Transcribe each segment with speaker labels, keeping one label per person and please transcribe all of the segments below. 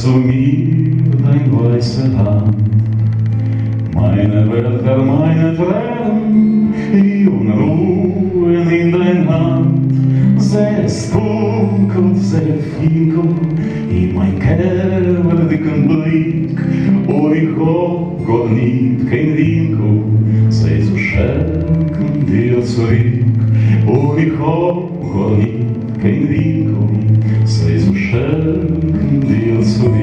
Speaker 1: zu mir dein weiße Hand. Meine Wälder, meine Tränen, die Unruhen in dein Hand. Sehr stunkelt, sehr finkelt in mein kerdigen Blick. Och ich går nicht kein Winkel, sei zu schenken dir zurück. Och ich går nicht kein Winkel, sei zu schenken dir zurück.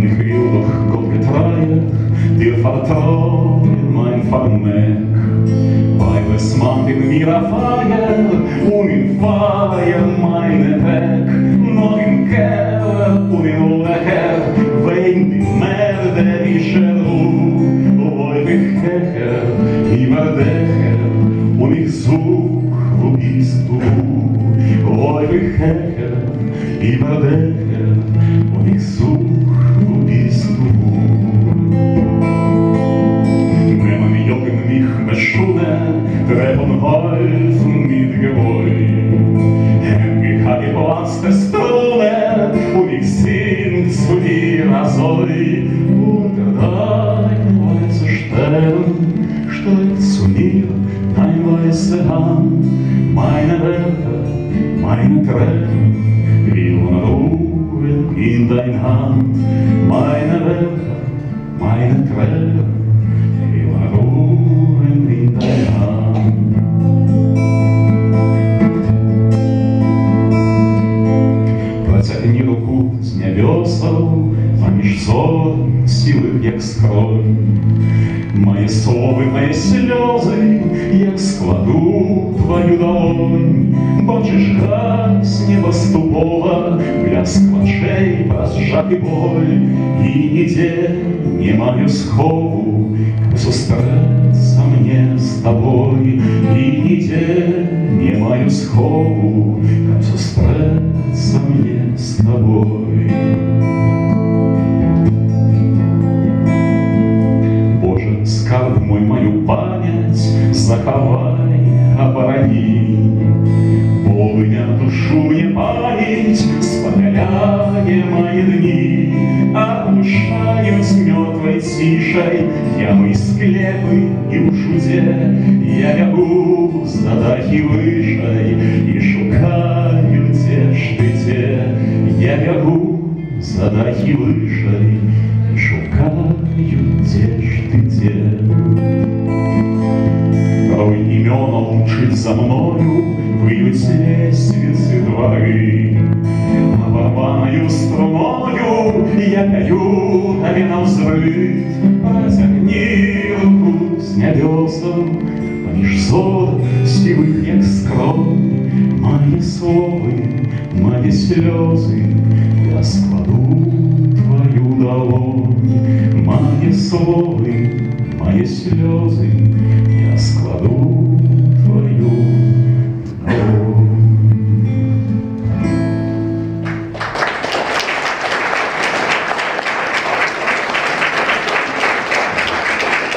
Speaker 1: Ich will doch Gott getreue dir vertrauen, mein Vermerk, weil es macht in mir a Feier und in Feier meine Weg, noch im Keller und in Lecher, wenn die mörderische Ruhe läuft ich her, immer Dächer und ich such, wo bist du? Läuft ich her, immer Dächer und ich such, wo bist du? Trebam helfen mit Gewalt. Ich habe geplatzte Strune und ich sing zu dir azoi. Unter dein weiße Stern steigt zu mir dein weiße Hand. Meine Wälder, meine Tränen, wie Unruhen in dein Hand. Meine Wälder, meine Tränen, wie Unruhen in dein Hand. Протягни руку с небесов, поміж зором сілих, як скронь. Мої сови, мої сльози, як складу твою долонь. Бачиш, гась небоступова, бляск очей, прозжатий боль. І ніде не маю схову, как зустріться мне з тобой. І ніде не маю схову, как зустріться мне с тобой. Боже, скарб мой, мою память заховай, оборони. Полыня душу мне память, спогаляя мои дни, оглушают мертвой тишей ямы, склепы и в жуде. Я бегу за дахи вышей и шукаю те штыте. Я бегу за дахи вышей и шукаю те штыте. Порой имена лучить за мною выют лестницы дворы. Оборваною струною я пою на виновзрыв. Протягни руку с небесом, поміж зор сивых, як скронь. Мои словы, мои слезы я складу твою долонь. Мои словы, мои слезы я складу